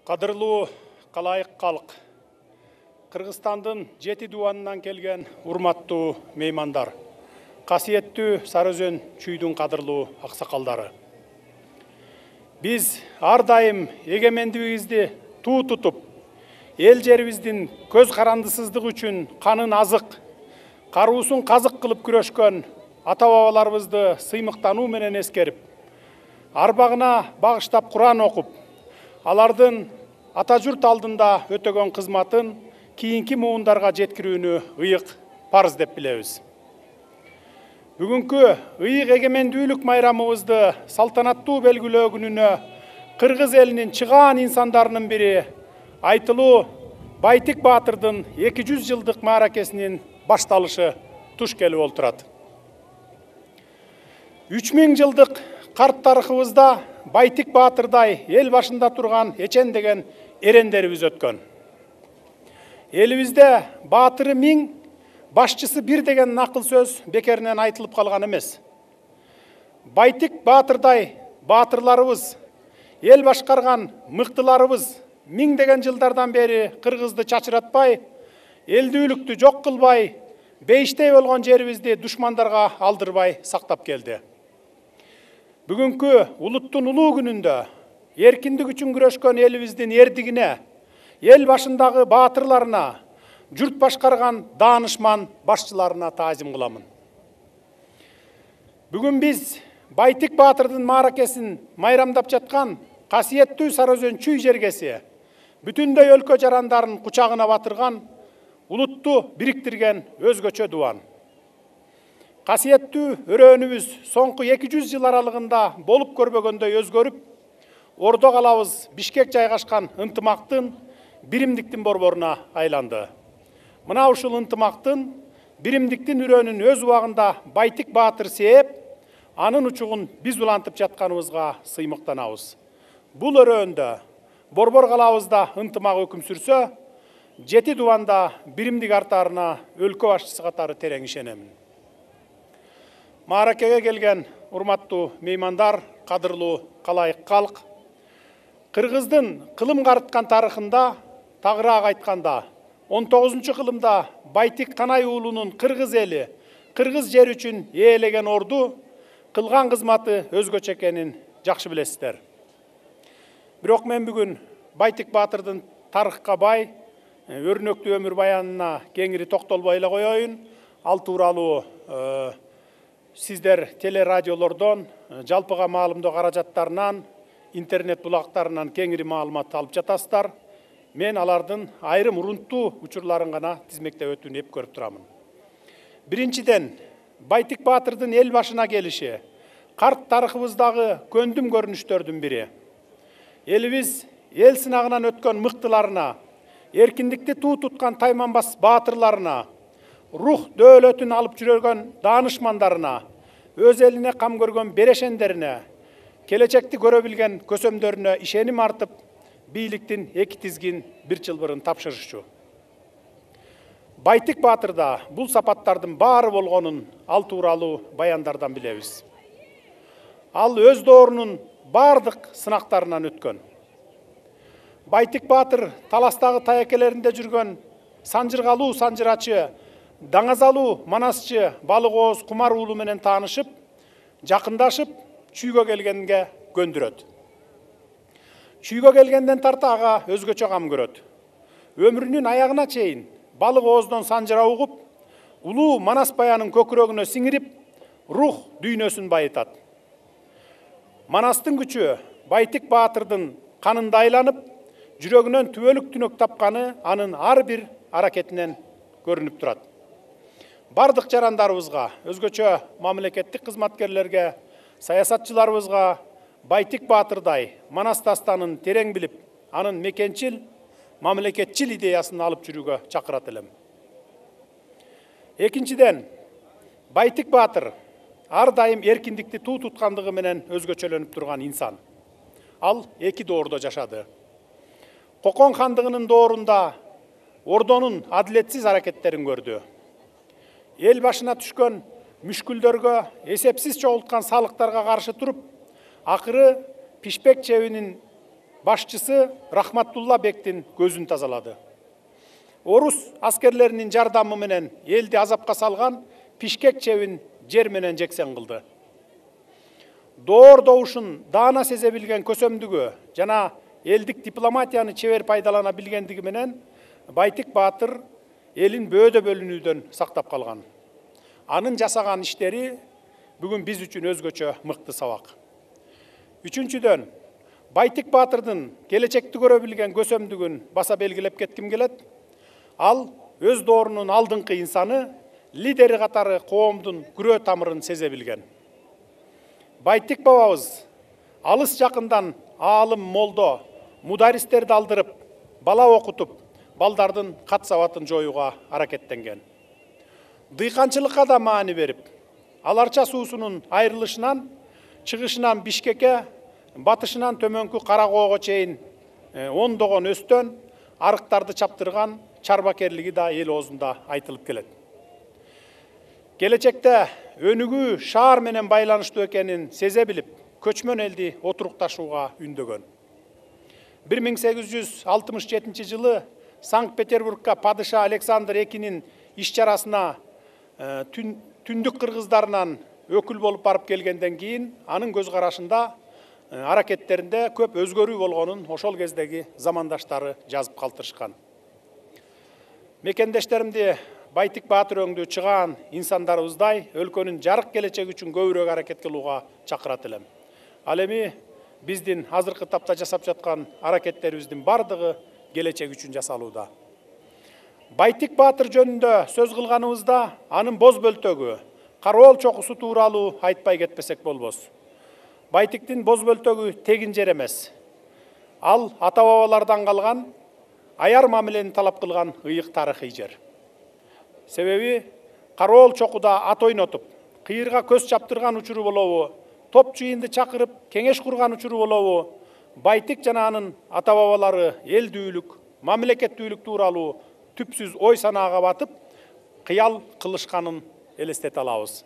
Qadırlуу қалайық халық. Қырғызстандың 7 дуанынан келген урматтуу меймандар. Қасиеттүү Сарыөзөн чүйдің қадырлуу ақсақалдары. Біз ардайым егемендігімізді туу тутуп, ел жерибиздин көз карандысыздык үчүн канын азык, каруусун казык кылып күрөшкөн ата-бабаларыбызды сыймыктануу менен эскерип, арбагына багыштап Куран окуп, алардын ата журт алдында өтөгөн кызматын кийинки муундарга жеткирүүнү ыйык парыз деп билебиз. Бүгүнкү ыйык эгемендүүлүк майрамыбызды салтанаттуу белгилөө күнүнө кыргыз элинин чыгаан инсандарынын бири айтылуу Байтик Баатырдын 200 жылдык мааракесинин башталышы туш келип олтурат. 3000 жылдык карт тарыхыбызда Байтик Баатырдай эл башында турган эчен деген эрендерибиз өткөн. Элибизде баатыры 1000, башчысы 1 деген накыл сөз бекеринен айтылып калган эмес. Байтик Баатырдай баатырларыбыз, эл башкарган мыктыларыбыз 1000 деген жылдардан бери кыргызды чачыратпай, элдүүлүктү жок кылбай, бейиштей болгон жерибизди душмандарга алдырбай сактап келди. Бүгүнкү улуттун улуу күнүндө эркиндик үчүн күрөшкөн элибиздин эрдигине, эл башындагы баатырларына, журт башкарган даанышман башчыларына таазим кыламын. Бүгүн биз Байтик Баатырдын мааракесин майрамдап жаткан касиеттүү Сарыөзөн чүй жергеси бүтүндөй өлкө жарандарын кучагына батырган, улутту бириктирген өзгөчө дуан. Касиеттүү өрөөнүбүз соңку 200 жыл аралыгында болуп көрбөгөндөй өзгөрүп, Ордо калабыз Бишкек жайгашкан ынтымактын, биримдиктин борборуна айланды. Мына ушул ынтымактын, биримдиктин үрөөнүн өз убагында Байтик Баатыр сээп, анын учугун биз улантып жатканыбызга сыймыктанабыз. Бул өрөөндө борбор калабызда ынтымак өкүм сүрсө, 7 дубанда биримдик артаарына өлкө башчысы катары терең ишенемин. Мааракеге келген урматтуу меймандар, кадырлуу калайык калк, Кыргыздын кылым карыткан тарыхында, тагыраак айтканда, 19 кылымда Байтик Канай уулунун кыргыз эли, кыргыз жер үчүн ээлеген орду кылган кызматы өзгөчө экенин жакшы билесиздер. Бирок мен бүгүн Байтик Баатырдын тарыхка бай, өрнөктүү өмүр баянына кеңири токтолбой эле коеюн. Ал тууралуу сиздер телерадиолордон, жалпыга маалымдоо каражаттарынан, интернет булактарынан кеңири маалымат алып жатасыздар. Мен алардын айрым урунттуу учурларын гана тизмектеп өтүүнү эп көрүп турамын. Биринчиден, Байтик Баатырдын эл башына келиши карт тарыхыбыздагы көндүм көрүнүштөрдүн бири. Элибиз эл сынагынан өткөн мыктыларына, эркиндикти туу туткан тайманбас баатырларына, рух дөөлөтүн алып жүргөн даанышмандарына, өз элине кам көргөн берешендерине, келечекти көрө билген көсөмдөрүнө ишеним артып, бийликтин эки тизгин бир чылбырын тапшырышчу. Байтик Баатырда бул сапаттардын баары болгонун ал тууралуу баяндардан билебиз. Ал өз доорунун бардык сынактарынан өткөн. Байтик Баатыр таластагы таякелеринде жүргөн санжыргалуу санжырачы, даңазалуу манасчы Балык Ооз Кумар уулу менен таанышып, жакындашып, чүйгө келгенге көндүрөт. Чүйгө келгенден тарта ага өзгөчө кам көрөт. Өмүрүнүн аягына чейин Балык Ооздон санжыра угуп, улуу Манас баянын көкүрөгүнө сиңирип, рух дүйнөсүн байытат. Манастын күчү Байтик Баатырдын канында айланып, жүрөгүнөн түбөлүк түнөк тапканы анын ар бир аракетинен көрүнүп турат. Бардык жарандарыбызга, өзгөчө мамлекеттик кызматкерлерге, саясатчыларыбызга Байтик Баатырдай Манас дастанын терең билип, анын мекенчил, мамлекетчил идеясын алып жүрүүгө чакырат элем. Экинчиден, Байтик Баатыр ар дайым эркиндикти туу туткандыгы менен өзгөчөлөнүп турган инсан. Ал 2 доордо жашады. Кокон хандыгынын доорунда Ордонун адилетсиз аракеттерин көрдү. Эл башына түшкөн мүшкүлдөргө, эсепсиз чогулткан салыктарга каршы туруп, акыры Пишпек чебинин башчысы Рахматулла Бектин көзүн тазалады. Орус аскерлеринин жардамы менен элди азапка салган Пишкек чебин жер менен жексен кылды. Доор добушун даана сезе билген көсөмдүгү жана элдик дипломатияны чебер пайдалана билгендиги менен Байтик Баатыр элин бөөдө бөлүнүүдөн сактап калган. Анын жасаган иштери бүгүн биз үчүн өзгөчө мыкты сабак. Үчүнчүдөн, Байтик Баатырдын келечекти көрө билген көсөмдүгүн баса белгилеп кетким келет. Ал өз доорунун алдыңкы инсаны, лидери катары коомдун күрөө тамырын сезе билген. Байтик бабабыз алыс жакындан аалым, молдо, мударистерди алдырып, бала окутуп, балдардын кат сабатын жоюуга аракеттенген. Дыйканчылыкка да маани берип, Аларча суусунун айрылышынан, чыгышынан Бишкекке, батышынан төмөнкү Каракоого чейин ондогон өстөн арыктарды чаптырган чарбакерлиги да эл оозунда айтылып келет. Келечекте өнүгүү шаар менен байланыштуу экенин сезе билип, көчмөн элди отурукташууга үндөгөн. 1867 жылы Санкт-Петербургка падыша Александр II иш чарасына түндүк кыргыздарынан өкүл болуп барып келгенден кийин анын көз карашында аракеттеринде көп өзгөрүү болгонун ошол кездеги замандаштары жазып калтырышкан. Мекендештеримди Байтик Баатыр өңдүү чыгаан инсандарыбыздай өлкөнүн жарык келечеги үчүн көбүрөөк аракет кылууга чакырат элем. Ал эми биздин азыркы тапта жасап жаткан аракеттерибиздин бардыгы келечек үчүн жасалууда. Байтик Баатыр жөнүндө сөз кылганыбызда анын боз бөлтөгү, Кароол чокусу тууралуу айтпай кетпесек болбос. Байтиктин боз бөлтөгү тегин жер эмес. Ал ата-бабалардан калган аяр мамилени талап кылган ыйык тарыхый жер. Себеби Кароол чокуда ат ойнотуп, кыйырга көз чаптырган учуру болобу, топ жыйынды чакырып, кеңеш курган учуру болобу, Байтик жана анын ата-бабалары элдүүлүк, мамлекеттүүлүк тууралуу түпсүз ой санаага батып, кыял кылышканын элестете алабыз.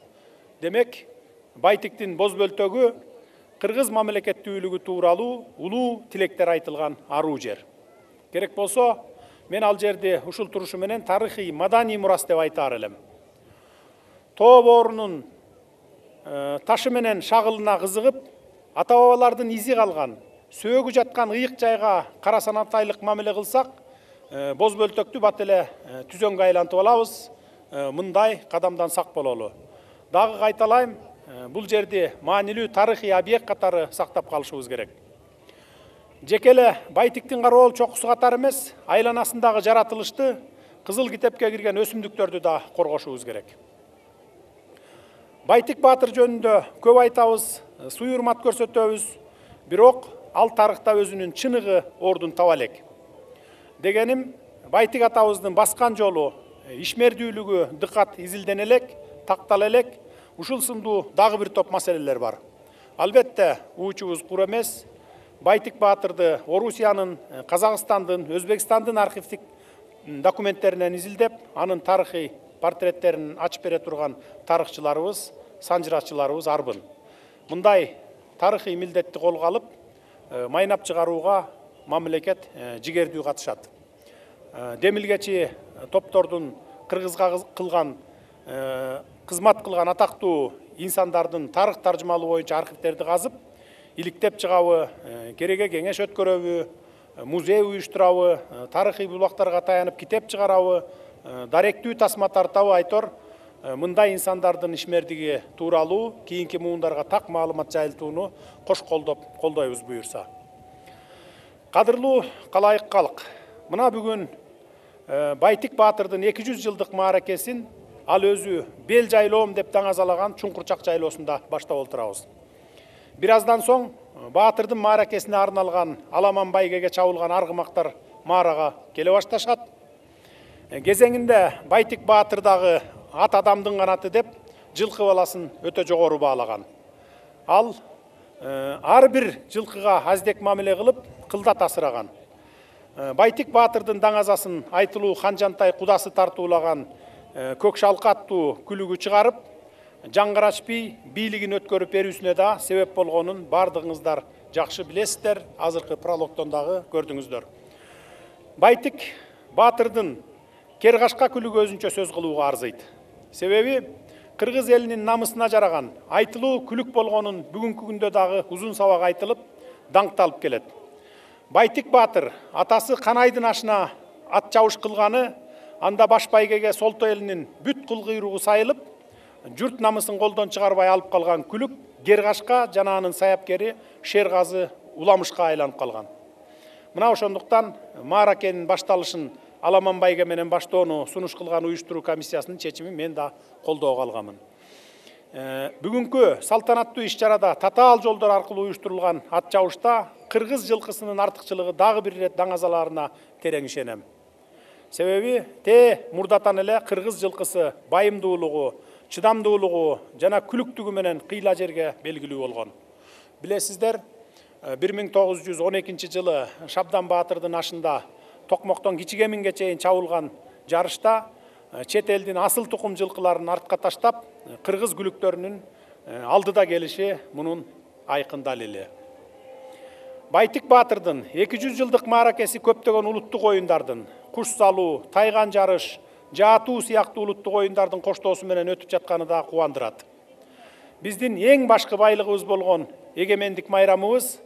Демек, Байтиктин боз бөлтөгү кыргыз мамлекеттүүлүгү тууралуу улуу тилектер айтылган аруу жер. Керек болсо, мен ал жерди ушул турушу менен тарыхый, маданий мурас деп айтаар элем. Тоо боорунун ташы менен шагылына кызыгып, ата-бабалардын изи калган, сөөгү жаткан ыйык жайга карасанатайлык мамиле кылсак, боз бөлтөктү бат эле түзөнгө айлантып алабыз. Мындай кадамдан сак бололу. Дагы кайталайм, бул жерди маанилүү тарыхый объект катары сактап калышыбыз керек. Жеке эле Байтиктин Кароол чокусу катары эмес, айланасындагы жаратылышты, кызыл китепке кирген өсүмдүктөрдү да коргошубуз керек. Байтик Баатыр жөнүндө көп айтабыз, суй урмат көрсөтөбүз, бирок ал тарыхта өзүнүн чыныгы ордун таба элек. Дегеним, Байтик атабыздын баскан жолу, ишмердүүлүгү дыкат изилдене элек, тактала элек, ушул сындуу дагы бир топ маселелер бар. Албетте, уучубуз кур эмес. Байтик Баатырды Орусиянын, Казакстандын, Өзбекстандын архивдик документтеринен изилдеп, анын тарыхый портреттерин ачып бере турган тарыхчыларыбыз, санжырачыларыбыз арбын. Мындай тарыхый милдетти колго алып, майнап чыгарууга мамлекет жигердүү катышат. Демилгечи топтордун кыргызга кылган кызмат кылган атактуу инсандардын тарых таржымалуу боюнча архивтерди казып, иликтеп чыгабы, кереге кеңеш өткөрөбү, музей уюштурабы, тарыхый булактарга таянып китеп чыгарабы, даректүү тасма тартабы айтор, мындай инсандардын ишмердиги тууралуу кийинки муундарга так маалымат жайылтууну кош колдойбуз буюрса. Кадырлуу калайык калк, мына бүгүн Байтик Баатырдын 200 жылдык мааракесин ал өзү бел жайлоом деп таңазалаган Чуңкурчак жайлоосунда баштап отурабыз. Бир аздан соң Баатырдын мааракесине арналган Аламан байгеге чабылган аргымактар маарага келе башташат. Кезеңинде Байтик Баатырдагы ат адамдын канаты деп жылкы баласын өтө жогору баалаган. Ал ар бир жылкыга аздек мамиле кылып, кылдат асыраган. Байтик Баатырдын даңазасын айтылуу Ханжантай кудасы тартуулаган көк шалкы аттуу күлүгү чыгарып, жаңгырач би бийлигин өткөрүп берүүсүнө да себеп болгонун бардыгыңыздар жакшы билесиздер, азыркы прологдон дагы көрдүңүздөр. Байтик Баатырдын Кергашка күлүгү өзүнчө сөз кылууга арзыйт. Себеби кыргыз элинин намысына жараган айтылуу күлүк болгонун бүгүнкү күндө дагы узун сабак айтылып, даңкталып келет. Байтик Баатыр атасы Канайдын ашына ат чабыш кылганы, анда баш байгеге Солто элинин бүт кыл кыйругу сайылып, журт намысын колдон чыгарбай алып калган күлүк Кергашка жана анын саяпкери Шергазы Уламышка айланып калган. Мына ошондуктан мааракенин башталышын Аламан байге менен баштоону сунуш кылган уюштуруу комиссиясынын чечимин мен да колдоого алганмын. Бүгүнкү салтанаттуу иш-чарада татаал жолдор аркылуу уюштурулган ат чабышта кыргыз жылкысынын артыкчылыгы дагы бир ирет даңазаларына терең ишенем. Себеби мурдатан эле кыргыз жылкысы байымдуулугу, чыдамдуулугу жана күлүктүгү менен кыйла жерге белгилүү болгон. Билесиздер, 1912 жылы Шабдан Баатырдын ашында Токмоктон Кичигеминге чейин чабылган жарышта чет элдин асыл тукум жылкыларын артка таштап, кыргыз күлүктөрүнүн алдыда келиши мунун айкын далили. Байтик Баатырдын 200 жылдык мааракеси көптөгөн улуттук оюндардын, куш салуу, тайган жарыш, жаатуу сыяктуу улуттук оюндардын коштоосу менен өтүп жатканы да кубандырат. Биздин эң башкы байлыгыбыз болгон эгемендик майрамыбыз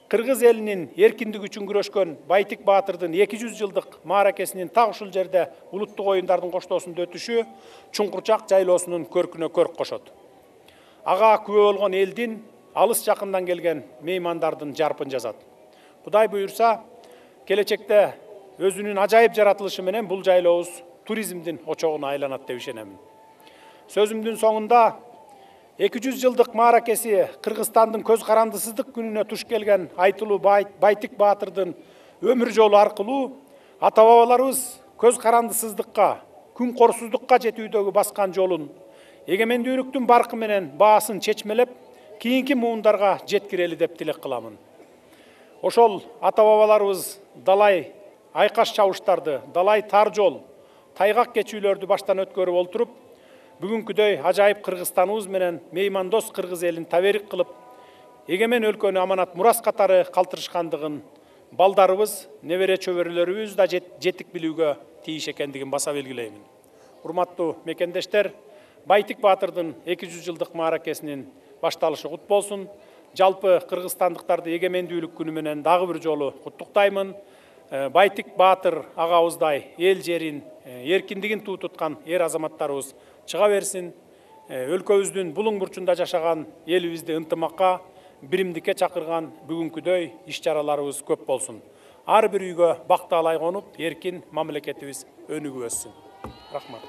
кыргыз элинин эркиндиги үчүн күрөшкөн Байтик Баатырдын 200 жылдык мааракесинин так ушул жерде улуттук оюндардын коштоосунда өтүшү Чуңкурчак жайлоосунун көркүнө көрк кошот. Ага күбө болгон элдин алыс жакындан келген меймандардын жарпын жазат. Кудай буйурса, келечекте өзүнүн ажайып жаратылышы менен бул жайлообуз туризмдин очогуна айланат деп ишенемин. Сөзүмдүн соңунда 200 жылдык мааракеси Кыргызстандын көз карандысыздык күнүнө туш келген айтылуу Байтик Баатырдын өмүр жолу аркылуу ата-бабаларыбыз көз карандысыздыкка, күн корсуздукка жетүүдөгү баскан жолун, эгемендүүлүктүн баркы менен баасын чечмелеп, кийинки муундарга жеткирели деп тилек кыламын. Ошол ата-бабаларыбыз далай айкаш чабыштарды, далай тар жол, тайгак кечүүлөрдү баштан өткөрүп олтуруп, бүгүнкүдөй ажайып Кыргызстаныбыз менен меймандос кыргыз элин таберик кылып, эгемен өлкөнү аманат мурас катары калтырышкандыгын балдарыбыз, небере чөбөрөлөрүбүз да жетик билүүгө тийиш экендигин баса белгилеймин. Урматтуу мекендештер, Байтик Баатырдын 200 жылдык мааракесинин башталышы кут болсун. Жалпы кыргызстандыктарды эгемендүүлүк күнү менен дагы бир жолу куттуктаймын. Байтик Баатыр агабыздай эл жерин, эркиндигин туу туткан эр азаматтарыбыз чыга берсин. Өлкөбүздүн булуң бурчунда жашаган элибизди ынтымакка, биримдикке чакырган бүгүнкүдөй иш-чараларыбыз көп болсун. Ар бир үйгө бактаалай конуп, эркин мамлекетибиз өнүгүп өссүн. Рахмат.